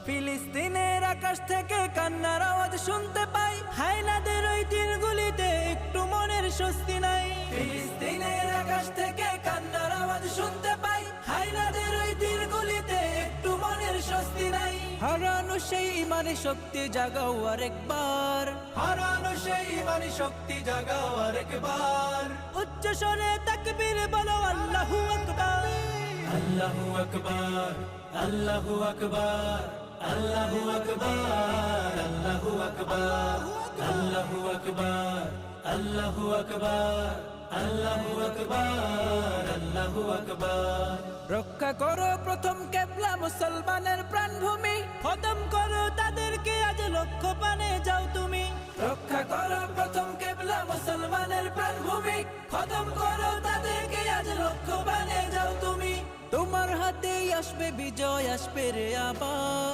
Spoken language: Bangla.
ফিলিস্তিনের আকাশ থেকে কান্নার আওয়াজ শুনতে পাই, হায়নাদের ওই তীরগুলিতে একটু মনের স্বস্তি নাই। ফিলিস্তিনের আকাশ থেকে কান্নার আওয়াজ শুনতে পাই, হায়নাদের ওই তীরগুলিতে একটু মনের স্বস্তি নাই। হারানো সেই ইমানি শক্তি জাগাও আরেকবার, হারানো সেই ইমানি শক্তি জাগাও আরেকবার। উচ্চ স্বরে তাকবীর বলো আল্লাহু আকবার, আল্লাহু আকবার, আল্লাহু আকবার, আল্লাহু আকবার, আল্লাহু আকবার, আল্লাহু আকবার, আল্লাহু আকবার, আল্লাহু আকবার, আল্লাহু আকবার। রক্ষা করো প্রথম কেবলা মুসলমানের প্রাণভূমি, খতম করো তাদেরকে আজ লক্ষ্য পানে যাও তুমি। রক্ষা করো প্রথম কেবলা মুসলমানের প্রাণভূমি, খতম করো তাদেরকে আজ লক্ষ্য পানে যাও তুমি। তোমার হাতেই আসবে বিজয়, আসবে রে আবার।